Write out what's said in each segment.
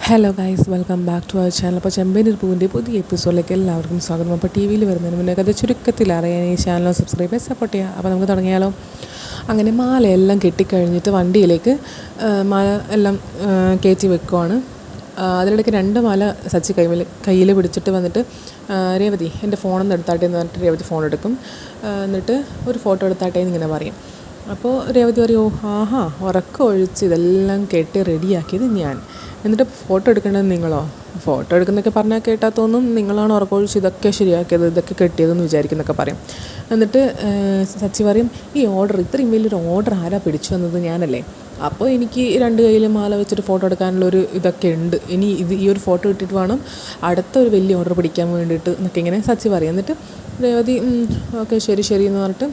Hello guys, welcome back to our channel. അപ്പോൾ ചെമ്പേനീർ പൂവിൻ്റെ പുതിയ എപ്പിസോഡിലേക്ക് എല്ലാവർക്കും സ്വാഗതം. അപ്പോൾ ടി വിയിൽ വരുന്നതിന് മുന്നേ അത് ചുരുക്കത്തിൽ അറിയാൻ ഈ ചാനൽ സബ്സ്ക്രൈബ് ചെയ്ത് സപ്പോർട്ട് ചെയ്യുക. അപ്പോൾ നമുക്ക് തുടങ്ങിയാലോ. അങ്ങനെ മാലയെല്ലാം കെട്ടിക്കഴിഞ്ഞിട്ട് വണ്ടിയിലേക്ക് മാല എല്ലാം കയറ്റി വെക്കുവാണ്. അതിനിടയ്ക്ക് 2 മാല സച്ചി കയ്യിൽ പിടിച്ചിട്ട് വന്നിട്ട്, രേവതി എൻ്റെ ഫോണൊന്ന് എടുത്താട്ടെ എന്ന് പറഞ്ഞിട്ട് രേവതി ഫോൺ എടുക്കും. എന്നിട്ട് ഒരു ഫോട്ടോ എടുത്താട്ടെ എന്നിങ്ങനെ പറയും. അപ്പോൾ രേവതി പറയും, ആഹാ, ഉറക്കം ഒഴിച്ച് ഇതെല്ലാം കെട്ടി റെഡിയാക്കിയത് ഞാൻ, എന്നിട്ട് ഫോട്ടോ എടുക്കേണ്ടത് നിങ്ങളോ? ഫോട്ടോ എടുക്കുന്നൊക്കെ പറഞ്ഞാൽ കേട്ടാൽ തോന്നും നിങ്ങളാണ് ഉറക്കമൊഴിച്ച് ഇതൊക്കെ ശരിയാക്കിയത്, ഇതൊക്കെ കെട്ടിയതെന്ന് വിചാരിക്കുന്നൊക്കെ പറയും. എന്നിട്ട് സച്ചി പറയും, ഈ ഓർഡർ, ഇത്രയും വലിയൊരു ഓർഡർ ആരാ പിടിച്ചു വന്നത്? ഞാനല്ലേ. അപ്പോൾ എനിക്ക് 2 കയ്യിലും മാല വെച്ചിട്ട് ഫോട്ടോ എടുക്കാനുള്ളൊരു ഇതൊക്കെ ഉണ്ട്. ഇനി ഈ ഒരു ഫോട്ടോ ഇട്ടിട്ട് വേണം അടുത്ത ഒരു വലിയ ഓർഡർ പിടിക്കാൻ വേണ്ടിയിട്ട് എന്നൊക്കെ ഇങ്ങനെ സച്ചി പറയും. എന്നിട്ട് രേവതി ഓക്കെ ശരി ശരി എന്ന് പറഞ്ഞിട്ട്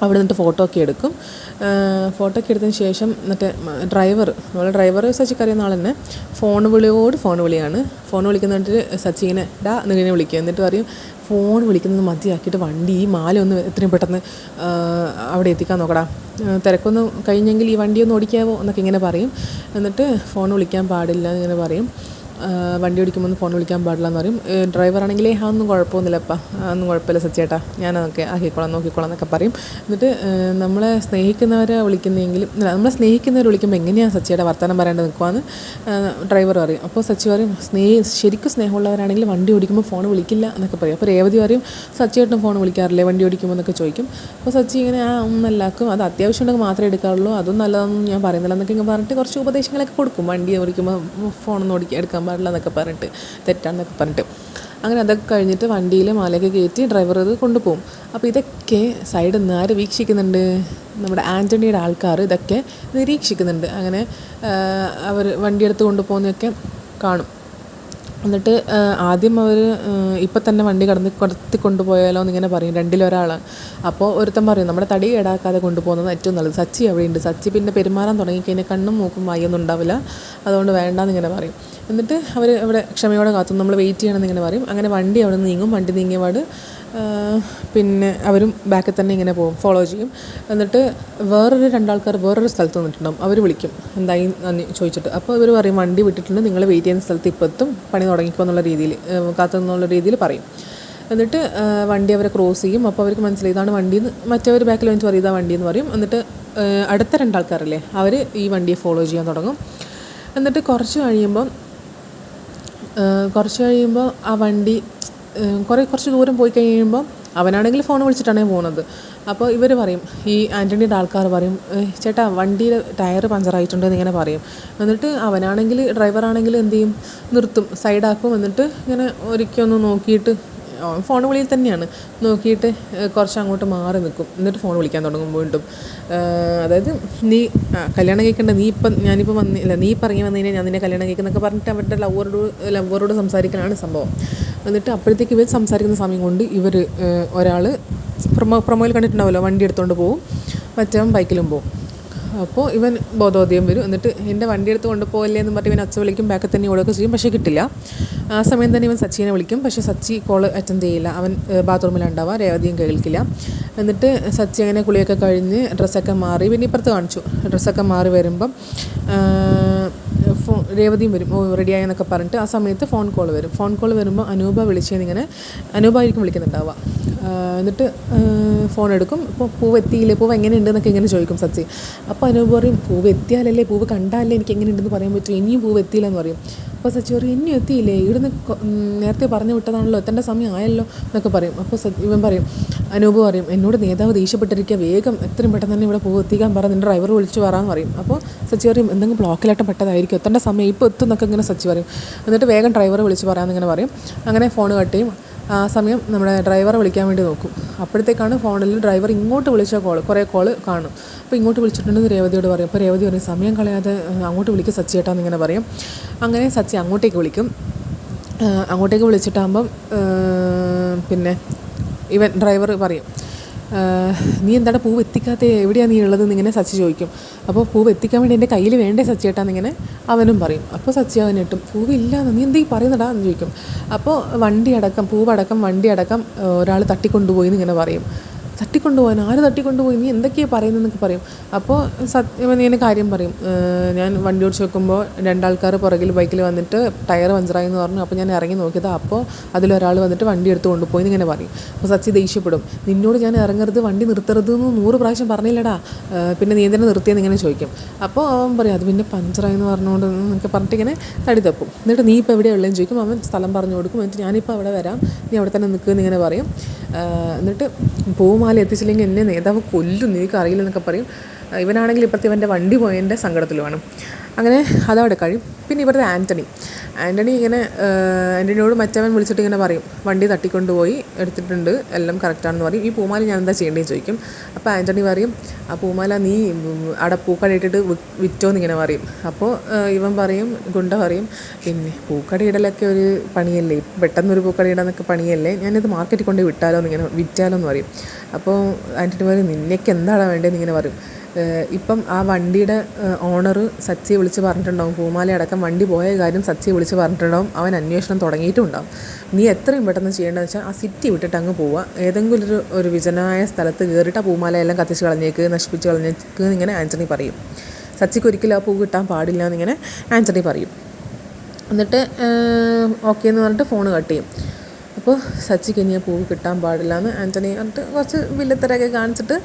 അവിടെ നിന്നിട്ട് ഫോട്ടോ ഒക്കെ എടുക്കും. ഫോട്ടോ ഒക്കെ എടുത്തതിന് ശേഷം എന്നിട്ട് നമ്മളെ ഡ്രൈവർ സച്ചിക്ക് അറിയുന്ന ആൾ തന്നെ ഫോൺ വിളിയാണ്. ഫോൺ വിളിക്കുന്നിട്ട് സച്ചി ഇങ്ങനെ എന്നിങ്ങനെ വിളിക്കുക. എന്നിട്ട് പറയും, ഫോൺ വിളിക്കുന്നത് മതിയാക്കിയിട്ട് വണ്ടി ഈ മാല ഒന്ന് എത്രയും പെട്ടെന്ന് അവിടെ എത്തിക്കാൻ നോക്കടാ, തിരക്കൊന്ന് കഴിഞ്ഞെങ്കിൽ ഈ വണ്ടി ഒന്ന് ഓടിക്കാവോ എന്നൊക്കെ ഇങ്ങനെ പറയും. എന്നിട്ട് ഫോൺ വിളിക്കാൻ പാടില്ല എന്നിങ്ങനെ പറയും. വണ്ടി ഓടിക്കുമ്പോൾ ഫോൺ വിളിക്കാൻ പാടില്ല എന്ന് പറയും. ഡ്രൈവറാണെങ്കിലേ അതൊന്നും കുഴപ്പമൊന്നുമില്ലപ്പാ, അതൊന്നും കുഴപ്പമില്ല സച്ചിയേട്ടാ, ഞാനതൊക്കെ നോക്കിക്കോളാം എന്നൊക്കെ പറയും. എന്നിട്ട് നമ്മളെ സ്നേഹിക്കുന്നവരെ വിളിക്കുമ്പോൾ എങ്ങനെയാണ് സച്ചിയുടെ വർത്തമാനം പറയാണ്ട് നിൽക്കുവാന്ന് ഡ്രൈവർ പറയും. അപ്പോൾ സച്ചി പറയും, ശരിക്കും സ്നേഹമുള്ളവരാണെങ്കിൽ വണ്ടി ഓടിക്കുമ്പോൾ ഫോൺ വിളിക്കില്ല എന്നൊക്കെ പറയും. അപ്പോൾ രേവതി പറയും, സച്ചിയേട്ടൻ ഫോൺ വിളിക്കാറില്ലേ വണ്ടി ഓടിക്കുമ്പോൾ എന്നൊക്കെ ചോദിക്കും. അപ്പോൾ സച്ചി ഇങ്ങനെ ഒന്നല്ലാക്കും, അത് അത്യാവശ്യം ഉണ്ടെങ്കിൽ മാത്രമേ എടുക്കാറുള്ളൂ, അതും നല്ലതൊന്നും ഞാൻ പറയുന്നില്ല എന്നൊക്കെ ഇങ്ങനെ പറഞ്ഞിട്ട് കുറച്ച് ഉപദേശങ്ങളൊക്കെ കൊടുക്കും. വണ്ടി ഓടിക്കുമ്പോൾ ഫോണൊന്നും എടുക്കാൻ പാടില്ല എന്നൊക്കെ പറഞ്ഞിട്ട്, തെറ്റാണെന്നൊക്കെ പറഞ്ഞിട്ട്. അങ്ങനെ അതൊക്കെ കഴിഞ്ഞിട്ട് വണ്ടിയിൽ മാലയൊക്കെ കയറ്റി ഡ്രൈവർ ഇത് കൊണ്ടുപോകും. അപ്പോൾ ഇതൊക്കെ സൈഡിൽ നിന്ന് ആര് വീക്ഷിക്കുന്നുണ്ട്? നമ്മുടെ ആൻ്റണിയുടെ ആൾക്കാർ ഇതൊക്കെ നിരീക്ഷിക്കുന്നുണ്ട്. അങ്ങനെ അവർ വണ്ടിയെടുത്ത് കൊണ്ടുപോകുന്നതൊക്കെ കാണും. എന്നിട്ട് ആദ്യം അവർ ഇപ്പം തന്നെ വണ്ടി കടത്തി കൊണ്ടുപോയാലോ എന്നിങ്ങനെ പറയും, 2-ൽ ഒരാളാണ്. അപ്പോൾ ഒരുത്തൻ പറയും, നമ്മുടെ തടി കേടാക്കാതെ കൊണ്ടുപോകുന്നത് ഏറ്റവും നല്ലത്, സച്ചി അവിടെയുണ്ട്, സച്ചി പിന്നെ പെരുമാറാൻ തുടങ്ങിക്കഴിഞ്ഞാൽ കണ്ണും മൂക്കും വായൊന്നും ഉണ്ടാവില്ല, അതുകൊണ്ട് വേണ്ടാന്നിങ്ങനെ പറയും. എന്നിട്ട് അവർ ഇവിടെ ക്ഷമയോടെ കാത്തും നമ്മൾ വെയിറ്റ് ചെയ്യണമെന്നിങ്ങനെ പറയും. അങ്ങനെ വണ്ടി അവിടെ നിന്ന് നീങ്ങും. വണ്ടി നീങ്ങിയപാട് പിന്നെ അവരും ബാക്കിൽ തന്നെ ഇങ്ങനെ പോകും, ഫോളോ ചെയ്യും. എന്നിട്ട് വേറൊരു 2 ആൾക്കാർ വേറൊരു സ്ഥലത്ത് നിന്നിട്ടുണ്ടാവും. അവർ വിളിക്കും, എന്തായി ചോദിച്ചിട്ട്. അപ്പോൾ ഇവർ പറയും, വണ്ടി വിട്ടിട്ടുണ്ട്, നിങ്ങൾ വെയിറ്റ് ചെയ്യുന്ന സ്ഥലത്ത് ഇപ്പോൾ എത്തും, പണി തുടങ്ങിക്കോ എന്നുള്ള രീതിയിൽ, കാത്തുനിന്നുള്ള രീതിയിൽ പറയും. എന്നിട്ട് വണ്ടി അവരെ ക്രോസ് ചെയ്യും. അപ്പോൾ അവർക്ക് മനസ്സിലായി ഇതാണ് വണ്ടിയെന്ന്. മറ്റവർ ബാക്കിൽ വന്നിട്ട് പറയും, ഇതാ വണ്ടിയെന്ന് പറയും. എന്നിട്ട് അടുത്ത 2 ആൾക്കാരല്ലേ, അവർ ഈ വണ്ടിയെ ഫോളോ ചെയ്യാൻ തുടങ്ങും. എന്നിട്ട് കുറച്ച് കഴിയുമ്പോൾ ആ വണ്ടി കുറച്ച് ദൂരം പോയി കഴിയുമ്പോൾ അവനാണെങ്കിൽ ഫോൺ വിളിച്ചിട്ടാണ് പോകുന്നത്. അപ്പോൾ ഇവർ പറയും, ഈ ആൻ്റണിയുടെ ആൾക്കാർ പറയും, ചേട്ടാ വണ്ടിയുടെ ടയർ പഞ്ചറായിട്ടുണ്ടെന്ന് ഇങ്ങനെ പറയും. എന്നിട്ട് അവനാണെങ്കിൽ ഡ്രൈവറാണെങ്കിൽ എന്ത് ചെയ്യും, നിർത്തും, സൈഡാക്കും. എന്നിട്ട് ഇങ്ങനെ ഒരിക്കലൊന്ന് നോക്കിയിട്ട്, ഫോൺ വിളിയിൽ തന്നെയാണ്, നോക്കിയിട്ട് കുറച്ച് അങ്ങോട്ട് മാറി നിൽക്കും. എന്നിട്ട് ഫോൺ വിളിക്കാൻ തുടങ്ങും വീണ്ടും. അതായത് നീ കല്യാണം കഴിക്കേണ്ട, ഞാനിപ്പോൾ വന്നില്ല, നീ പറഞ്ഞ് വന്നു കഴിഞ്ഞാൽ ഞാൻ നിന്നെ കല്യാണം കഴിക്കുന്നൊക്കെ പറഞ്ഞിട്ട് അവരുടെ ലവറോട് സംസാരിക്കാനാണ് സംഭവം. എന്നിട്ട് അപ്പോഴത്തേക്ക് ഇവർ സംസാരിക്കുന്ന സമയം കൊണ്ട് ഒരാൾ പ്രൊമോയിൽ കണ്ടിട്ടുണ്ടാവുമല്ലോ, വണ്ടി എടുത്തുകൊണ്ട് പോവും, മറ്റവൻ ബൈക്കിലും പോവും. അപ്പോൾ ഇവൻ ബോധോദയം വരും. എന്നിട്ട് എൻ്റെ വണ്ടി എടുത്ത് കൊണ്ടുപോകല്ലേ എന്ന് പറഞ്ഞിട്ട് ഇവൻ അച്ഛൻ വിളിക്കും, ബാക്കിൽ തന്നെ ഓടുകയൊക്കെ ചെയ്യും, പക്ഷേ കിട്ടില്ല. ആ സമയം തന്നെ ഇവൻ സച്ചിനെ വിളിക്കും, പക്ഷേ സച്ചി കോൾ അറ്റൻഡ് ചെയ്യില്ല, അവൻ ബാത്റൂമിലുണ്ടാവുക, രേവതിയും കേൾക്കില്ല. എന്നിട്ട് സച്ചി അങ്ങനെ കുളിയൊക്കെ കഴിഞ്ഞ് ഡ്രസ്സൊക്കെ മാറി, പിന്നെ ഇപ്പുറത്ത് കാണിച്ചു, ഡ്രസ്സൊക്കെ മാറി വരുമ്പം രേവതിയും വരും, റെഡിയായി എന്നൊക്കെ പറഞ്ഞിട്ട്. ആ സമയത്ത് ഫോൺ കോൾ വരുമ്പോൾ അനൂപ വിളിച്ചതിനിങ്ങനെ, അനൂപായിരിക്കും വിളിക്കുന്നുണ്ടാവുക. എന്നിട്ട് ഫോൺ എടുക്കും. ഇപ്പോൾ പൂവ് എത്തിയില്ലേ, പൂവ് എങ്ങനെയുണ്ട് എന്നൊക്കെ ഇങ്ങനെ ചോദിക്കും സച്ചി. അപ്പോൾ അനൂപ് പറയും, പൂവ് എത്തിയാലല്ലേ, പൂവ് കണ്ടാലല്ലേ എനിക്ക് എങ്ങനെയുണ്ടെന്ന് പറയാൻ പറ്റും, ഇനിയും പൂവ് എത്തിയില്ലെന്ന് പറയും. അപ്പോൾ സച്ചി പറയും, ഇനിയും എത്തിയില്ലേ, ഇവിടുന്ന് നേരത്തെ പറഞ്ഞു വിട്ടതാണല്ലോ, എത്തേണ്ട സമയം ആയല്ലോ എന്നൊക്കെ പറയും. അപ്പോൾ ഇവൻ പറയും, അനൂപ് പറയും, എന്നോട് നേതാവ് ദേഷ്യപ്പെട്ടിരിക്കുക, വേഗം എത്രയും പെട്ടെന്ന് തന്നെ ഇവിടെ പൂവ് എത്തിക്കാൻ പറ, നിൻ്റെ ഡ്രൈവർ വിളിച്ച് പറയാമെന്ന് പറയും. അപ്പോൾ സച്ചി പറയും, എന്തെങ്കിലും ബ്ലോക്കിലായിട്ട് പെട്ടതായിരിക്കും, എത്തേണ്ട സമയം ഇപ്പോൾ എത്തും എന്നൊക്കെ ഇങ്ങനെ സച്ചി പറയും. എന്നിട്ട് വേഗം ഡ്രൈവറെ വിളിച്ച് പറയാമെന്നിങ്ങനെ പറയും. അങ്ങനെ ഫോൺ കട്ട് ചെയ്യും. ആ സമയം നമ്മുടെ ഡ്രൈവറെ വിളിക്കാൻ വേണ്ടി നോക്കും. അപ്പോഴത്തേക്കാണ് ഫോണിൽ ഡ്രൈവർ ഇങ്ങോട്ട് വിളിച്ച കുറേ കോൾ കാണും. അപ്പോൾ ഇങ്ങോട്ട് വിളിച്ചിട്ടുണ്ടെന്ന് രേവതിയോട് പറയും. അപ്പോൾ രേവതി പറയും, സമയം കളയാതെ അങ്ങോട്ട് വിളിക്കും സച്ചിയേട്ടാന്ന് ഇങ്ങനെ പറയും. അങ്ങനെ സച്ചി അങ്ങോട്ടേക്ക് വിളിക്കും. അങ്ങോട്ടേക്ക് വിളിച്ചിട്ടാകുമ്പം പിന്നെ ഇവൻ ഡ്രൈവർ പറയും, നീ എന്താണ് പൂവ് എത്തിക്കാത്ത, എവിടെയാണ് നീ ഉള്ളതെന്ന് ഇങ്ങനെ സച്ചി ചോദിക്കും. അപ്പോൾ പൂവ് എത്തിക്കാൻ വേണ്ടി എൻ്റെ കയ്യിൽ വേണ്ടേ സച്ചിയേട്ടാന്നിങ്ങനെ അവനും പറയും. അപ്പോൾ സച്ചി അവൻ ഇട്ടും, പൂവില്ലാന്ന് നീ എന്തീ പറയുന്നടാ എന്ന് ചോദിക്കും. അപ്പോൾ പൂവടക്കം വണ്ടി അടക്കം ഒരാൾ തട്ടിക്കൊണ്ടുപോയി എന്നിങ്ങനെ പറയും. തട്ടിക്കൊണ്ടുപോകാൻ ആര് തട്ടിക്കൊണ്ടുപോയി, നീ എന്തൊക്കെയാണ് പറയുന്നതെന്നൊക്കെ പറയും. അപ്പോൾ നീ എൻ്റെ കാര്യം പറയും, ഞാൻ വണ്ടി ഓടിച്ച് വെക്കുമ്പോൾ 2 ആൾക്കാർ പുറകിൽ ബൈക്കിൽ വന്നിട്ട് ടയർ പഞ്ചറായി എന്ന് പറഞ്ഞു. അപ്പോൾ ഞാൻ ഇറങ്ങി നോക്കിയത്, അപ്പോൾ അതിലൊരാൾ വന്നിട്ട് വണ്ടി എടുത്ത് കൊണ്ടുപോയി എന്നിങ്ങനെ പറയും. അപ്പോൾ സച്ചി ദേഷ്യപ്പെടും, നിന്നോട് ഞാൻ ഇറങ്ങരുത് വണ്ടി നിർത്തരുത് എന്ന് 100 പ്രാവശ്യം പറഞ്ഞില്ലടാ, പിന്നെ നീ എന്തിനാ നിർത്തിയെന്ന് ഇങ്ങനെ ചോദിക്കും. അപ്പോൾ അവൻ പറയും, അത് പിന്നെ പഞ്ചറായി എന്ന് പറഞ്ഞുകൊണ്ട് എന്നൊക്കെ പറഞ്ഞിട്ട് ഇങ്ങനെ തടി തപ്പും. എന്നിട്ട് നീ ഇപ്പോൾ എവിടെയുള്ളതെന്ന് ചോദിക്കും. അവൻ സ്ഥലം പറഞ്ഞു കൊടുക്കും. എന്നിട്ട് ഞാനിപ്പോൾ അവിടെ വരാം, നീ അവിടെ തന്നെ നിൽക്കുമെന്ന് ഇങ്ങനെ പറയും. എന്നിട്ട് പൂമാല എത്തിച്ചില്ലെങ്കിൽ എന്നെ നേതാവ് കൊല്ലും, നിനക്ക് അറിയില്ലെന്നൊക്കെ പറയും. ഇവനാണെങ്കിൽ ഇപ്പോഴത്തെ ഇവൻ്റെ വണ്ടി പോയതിൻ്റെ സങ്കടത്തിലുമാണ്. അങ്ങനെ അതവിടെ കഴിയും. പിന്നെ ഇവിടുത്തെ ആൻ്റണി ഇങ്ങനെ ആൻ്റണിയോട് മറ്റവൻ വിളിച്ചിട്ട് ഇങ്ങനെ പറയും, വണ്ടി തട്ടിക്കൊണ്ടുപോയി എടുത്തിട്ടുണ്ട്, എല്ലാം കറക്റ്റാണെന്ന് പറയും. ഈ പൂമാല ഞാൻ എന്താ ചെയ്യേണ്ടതെന്ന് ചോദിക്കും. അപ്പോൾ ആൻ്റണി പറയും, ആ പൂമാല നീ അവിടെ പൂക്കട ഇട്ടിട്ട് വിറ്റോന്ന് ഇങ്ങനെ പറയും. അപ്പോൾ ഇവൻ പറയും, ഗുണ്ട പറയും, പിന്നെ പൂക്കട ഇടലൊക്കെ ഒരു പണിയല്ലേ, പെട്ടെന്നൊരു പൂക്കട ഇടാനൊക്കെ പണിയല്ലേ, ഞാനിത് മാർക്കറ്റിൽ കൊണ്ട് വിറ്റാലോ എന്ന് പറയും. അപ്പോൾ ആൻ്റണി പറയും, നിന്നേക്ക് എന്താണ് വേണ്ടതെന്ന് ഇങ്ങനെ പറയും. ഇപ്പം ആ വണ്ടിയുടെ ഓണർ സച്ചിയെ വിളിച്ച് പറഞ്ഞിട്ടുണ്ടാവും, പൂമാല അടക്കം വണ്ടി പോയ കാര്യം സച്ചിയെ വിളിച്ച് പറഞ്ഞിട്ടുണ്ടാവും, അവൻ അന്വേഷണം തുടങ്ങിയിട്ടുണ്ടാവും. നീ എത്രയും പെട്ടെന്ന് ചെയ്യേണ്ടതെന്ന് വെച്ചാൽ ആ സിറ്റി വിട്ടിട്ട് അങ്ങ് പോവുക, ഏതെങ്കിലും ഒരു വിജനമായ സ്ഥലത്ത് കയറിയിട്ട് ആ പൂമാലയെല്ലാം കത്തിച്ച് കളഞ്ഞേക്ക്, നശിപ്പിച്ച് കളഞ്ഞേക്ക് എന്നിങ്ങനെ ആൻ്റണി പറയും. സച്ചിക്ക് ഒരിക്കലും ആ പൂ കിട്ടാൻ പാടില്ല എന്നിങ്ങനെ ആൻ്റണി പറയും. എന്നിട്ട് ഓക്കെ എന്ന് പറഞ്ഞിട്ട് ഫോൺ കട്ട് ചെയ്യും. അപ്പോൾ സച്ചിക്ക് ഇനി ആ പൂവ് കിട്ടാൻ പാടില്ല എന്ന് ആൻ്റണി പറഞ്ഞിട്ട് കുറച്ച് വില്ലത്തരൊക്കെ കാണിച്ചിട്ട്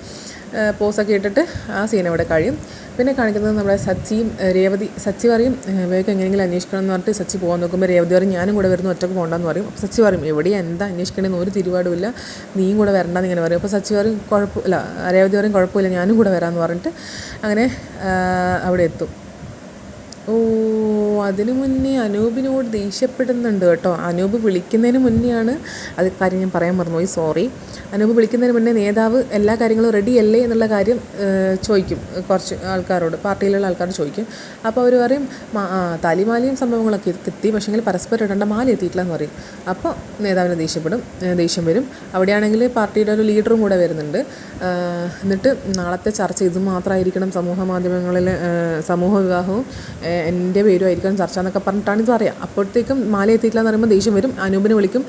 പോസൊക്കെ ഇട്ടിട്ട് ആ സീൻ അവിടെ കഴിയും. പിന്നെ കാണിക്കുന്നത് നമ്മുടെ സച്ചിയും രേവതി. സച്ചി പറയും, വേഗം എങ്ങനെയെങ്കിലും അന്വേഷിക്കണം എന്ന് പറഞ്ഞിട്ട് സച്ചി പോകാൻ നോക്കുമ്പോൾ രേവതി പറയും, ഞാനും കൂടെ വരുന്നു, ഒറ്റക്ക് പോകണ്ടെന്ന് പറയും. അപ്പോൾ സച്ചി പറയും, എവിടെയാണ് എന്താ അന്വേഷിക്കണമെന്ന് ഒരു തിരുപാടുമില്ല, നീയും കൂടെ വരണ്ടെന്ന് ഇങ്ങനെ പറയും. അപ്പോൾ സച്ചി പറയും, കുഴപ്പമില്ല, രേവതി പറയും, കുഴപ്പമില്ല, ഞാനും കൂടെ വരാമെന്ന് പറഞ്ഞിട്ട് അങ്ങനെ അവിടെ എത്തും. അതിന് മുന്നേ അനൂപിനോട് ദേഷ്യപ്പെടുന്നുണ്ട് കേട്ടോ. അനൂപ് വിളിക്കുന്നതിന് മുന്നെയാണ് അത് കാര്യം ഞാൻ പറയാൻ മറന്നുപോയി, സോറി. അനൂപ് വിളിക്കുന്നതിന് മുന്നേ നേതാവ് എല്ലാ കാര്യങ്ങളും റെഡി അല്ലേ എന്നുള്ള കാര്യം ചോദിക്കും കുറച്ച് ആൾക്കാരോട്, പാർട്ടിയിലുള്ള ആൾക്കാരോട് ചോദിക്കും. അപ്പോൾ അവർ പറയും, താലിമാലയും സംഭവങ്ങളൊക്കെ എത്തി, പക്ഷേങ്കിൽ പരസ്പരം ഇടേണ്ട മാല എത്തിയിട്ടില്ല എന്ന് പറയും. അപ്പോൾ നേതാവിന് ദേഷ്യം വരും. അവിടെയാണെങ്കിൽ പാർട്ടിയുടെ ഒരു ലീഡറും കൂടെ വരുന്നുണ്ട്. എന്നിട്ട് നാളത്തെ ചർച്ച ഇത് മാത്രമായിരിക്കണം, സമൂഹ മാധ്യമങ്ങളിൽ സമൂഹ വിവാഹവും എൻ്റെ പേരും ആയിരിക്കണം ചർച്ച എന്നൊക്കെ പറഞ്ഞിട്ടാണ് ഇത് പറയാം. അപ്പോഴത്തേക്കും മാല എത്തിയിട്ടില്ല എന്ന് പറയുമ്പോൾ ദേഷ്യം വരും. അനൂപിനെ വിളിക്കും,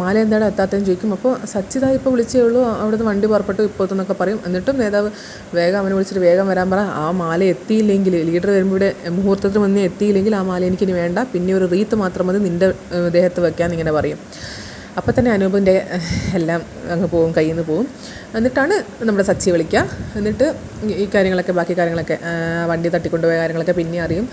മാല എന്താണ് എത്താത്തതെന്ന് ചോദിക്കും. അപ്പോൾ സച്ചിത ഇപ്പോൾ വിളിച്ചേ ഉള്ളൂ, അവിടുന്ന് വണ്ടി പുറപ്പെട്ടു ഇപ്പോൾ എന്നൊക്കെ പറയും. എന്നിട്ടും നേതാവ് വേഗം അവനെ വിളിച്ചിട്ട് വേഗം വരാൻ പറ, ആ മാല എത്തിയില്ലെങ്കിൽ, ലീഡർ വരുമ്പോൾ ഇവിടെ മുഹൂർത്തത്തിന് മുന്നേ എത്തിയില്ലെങ്കിൽ ആ മാല എനിക്കിനി വേണ്ട, പിന്നെ ഒരു റീത്ത് മാത്രം മതി നിൻ്റെ ദേഹത്ത് വയ്ക്കാൻ ഇങ്ങനെ പറയും. അപ്പോൾ തന്നെ അനൂപിൻ്റെ എല്ലാം അങ്ങ് പോവും, കയ്യിൽ നിന്ന് പോവും. എന്നിട്ടാണ് നമ്മുടെ സച്ചിയെ വിളിക്കുക. എന്നിട്ട് ഈ കാര്യങ്ങളൊക്കെ, ബാക്കി കാര്യങ്ങളൊക്കെ, വണ്ടി തട്ടിക്കൊണ്ടുപോയ കാര്യങ്ങളൊക്കെ പിന്നെ അറിയും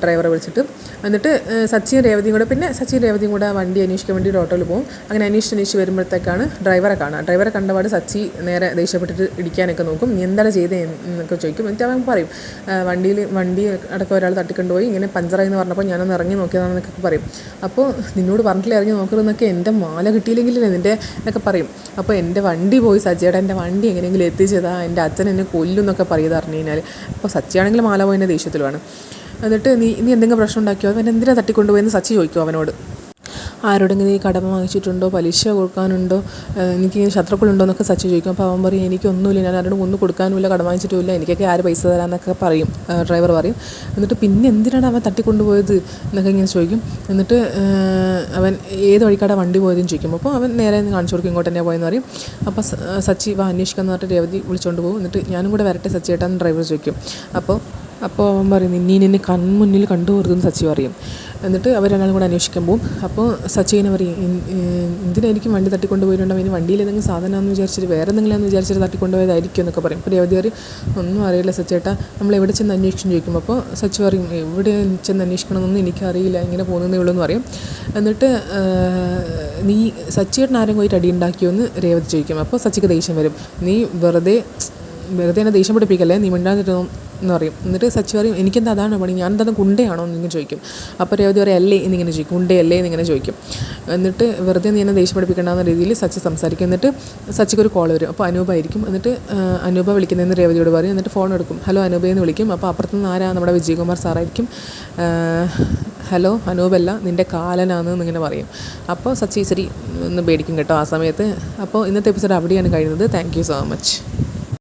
ഡ്രൈവറെ വിളിച്ചിട്ട്. എന്നിട്ട് സച്ചിയും രേവതിയും കൂടെ വണ്ടി അന്വേഷിക്കാൻ വേണ്ടി ഒരു ഓട്ടോയിൽ പോകും. അങ്ങനെ അന്വേഷിച്ച് വരുമ്പോഴത്തേക്കാണ് ഡ്രൈവറെ കാണുക. ഡ്രൈവറെ കണ്ടപാട് സച്ചി നേരെ ദേഷ്യപ്പെട്ടിട്ട് ഇടിക്കാനൊക്കെ നോക്കും. നീ എന്താണ് ചെയ്തത് എന്നൊക്കെ ചോദിക്കും. എന്നിട്ട് അവൻ പറയും, വണ്ടി അടക്കം ഒരാൾ തട്ടിക്കൊണ്ടുപോയി, ഇങ്ങനെ പഞ്ചറായി എന്ന് പറഞ്ഞപ്പോൾ ഞാനൊന്ന് ഇറങ്ങി നോക്കിയതാണെന്നൊക്കെ പറയും. അപ്പോൾ നിന്നോട് പറഞ്ഞിട്ടില്ല ഇറങ്ങി നോക്കരുതെന്നൊക്കെ, എൻ്റെ മാല കിട്ടിയില്ലെങ്കിലേ നിൻ്റെ എന്നൊക്കെ പറയും. അപ്പോൾ എൻ്റെ വണ്ടി പോയി സച്ചിയുടെ, എൻ്റെ വണ്ടി എങ്ങനെയെങ്കിലും എത്തിച്ചതാ, എൻ്റെ അച്ഛൻ എന്നെ കൊല്ലും എന്നൊക്കെ പറയുന്നത് അറിഞ്ഞു കഴിഞ്ഞാൽ. അപ്പോൾ സച്ചിയാണെങ്കിൽ മാല പോയതിൻ്റെ ദേഷ്യത്തിലുമാണ്. എന്നിട്ട് നീ എന്തെങ്കിലും പ്രശ്നം ഉണ്ടാക്കിയോ, അവൻ എന്തിനാ തട്ടിക്കൊണ്ടുപോയെന്ന് സച്ചി ചോദിക്കും അവനോട്. ആരോടെങ്കിലും ഈ കടമ വാങ്ങിച്ചിട്ടുണ്ടോ, പലിശ കൊടുക്കാനുണ്ടോ, എനിക്ക് ശത്രുക്കളുണ്ടോ എന്നൊക്കെ സച്ചി ചോദിക്കും. അപ്പോൾ അവൻ പറയും, എനിക്കൊന്നുമില്ല, ഞാൻ ആരോടും ഒന്നും കൊടുക്കാനുമില്ല, കടമ വാങ്ങിച്ചിട്ടുമില്ല, എനിക്കൊക്കെ ആര് പൈസ തരാമെന്നൊക്കെ പറയും ഡ്രൈവർ പറയും. എന്നിട്ട് പിന്നെ എന്തിനാണ് അവൻ തട്ടിക്കൊണ്ടുപോയത് എന്നൊക്കെ ഇങ്ങനെ ചോദിക്കും. എന്നിട്ട് അവൻ ഏത് വഴിക്കാടാണ് വണ്ടി പോയതെന്ന് ചോദിക്കും. അപ്പോൾ അവൻ നേരെ കാണിച്ചു കൊടുക്കും, ഇങ്ങോട്ട് തന്നെയാണ് പോയെന്ന് പറയും. അപ്പോൾ സച്ചി അന്വേഷിക്കാമെന്ന് പറഞ്ഞിട്ട് രേവതി വിളിച്ചുകൊണ്ട് പോകും. എന്നിട്ട് ഞാനും കൂടെ വരട്ടെ സച്ചി ഏട്ടാന്ന് ഡ്രൈവർ ചോദിക്കും. അപ്പോൾ അവൻ പറയും, നിന്നെ കൺമുന്നിൽ കണ്ടുപോകരുതെന്ന് സച്ചി പറയും. എന്നിട്ട് അവർ രണ്ടാളും കൂടെ അന്വേഷിക്കാൻ പോകും. അപ്പോൾ സച്ചി ഇങ്ങനെ പറയും, എന്തിനായിരിക്കും വണ്ടി തട്ടിക്കൊണ്ടുപോയിട്ടുണ്ടാവും, ഇനി വണ്ടിയിൽ എന്തെങ്കിലും സാധനമാണെന്ന് വിചാരിച്ചിട്ട്, വേറെ എന്തെങ്കിലും വിചാരിച്ചിട്ട് തട്ടിക്കൊണ്ടുപോയതായിരിക്കും എന്നൊക്കെ പറയും. അപ്പോൾ രേവതി പറയും, ഒന്നും അറിയില്ല സച്ചേട്ടാ, നമ്മൾ എവിടെ ചെന്ന് അന്വേഷിക്കും ചോദിക്കും. അപ്പോൾ സച്ചി പറയും, എവിടെ ചെന്ന് അന്വേഷിക്കണമെന്നൊന്നും എനിക്കറിയില്ല, ഇങ്ങനെ പോകുന്നതേ ഉള്ളൂ എന്ന് പറയും. എന്നിട്ട് നീ സച്ചിയേട്ടൻ ആരും പോയിട്ട് അടി ഉണ്ടാക്കിയോ എന്ന് രേവതി ചോദിക്കും. അപ്പോൾ സച്ചിക്ക് ദേഷ്യം വരും, നീ വെറുതെ എന്നെ ദേഷ്യം പിടിപ്പിക്കല്ലേ, നീ മിണ്ടാതിരുന്നു എന്ന് പറയും. എന്നിട്ട് സച്ചി പറയും, എനിക്കെന്താ അതാണ് പണി, ഞാൻ എന്താ ഗുണ്ടയാണോ എന്നിങ്ങനെ ചോദിക്കും. അപ്പോൾ രേവതി പറയും, അല്ലേ എന്നിങ്ങനെ ചോദിക്കും, ഗുണ്ടയല്ലേ എന്നിങ്ങനെ ചോദിക്കും. എന്നിട്ട് വെറുതെ നീ എന്നെ ദേഷ്യം പഠിപ്പിക്കേണ്ടെന്ന രീതിയിൽ സച്ചി സംസാരിക്കും. എന്നിട്ട് സച്ചിക്കൊരു കോൾ വരും. അപ്പോൾ അനൂപായിരിക്കും. എന്നിട്ട് അനൂപ വിളിക്കുന്നതെന്ന് രേവതിയോട് പറയും. എന്നിട്ട് ഫോൺ എടുക്കും, ഹലോ അനൂപയെന്ന് വിളിക്കും. അപ്പോൾ അപ്പുറത്തുനിന്ന് ആരാ, നമ്മുടെ വിജയകുമാർ സാറായിരിക്കും. ഹലോ അനൂപല്ല, നിൻ്റെ കാലനാണെന്ന് ഇങ്ങനെ പറയും. അപ്പോൾ സച്ചി ഇച്ചിരി ഒന്ന് പേടിക്കും കേട്ടോ ആ സമയത്ത്. അപ്പോൾ ഇന്നത്തെ എപ്പിസോഡ് അവിടെയാണ് കഴിയുന്നത്. Thank you so much.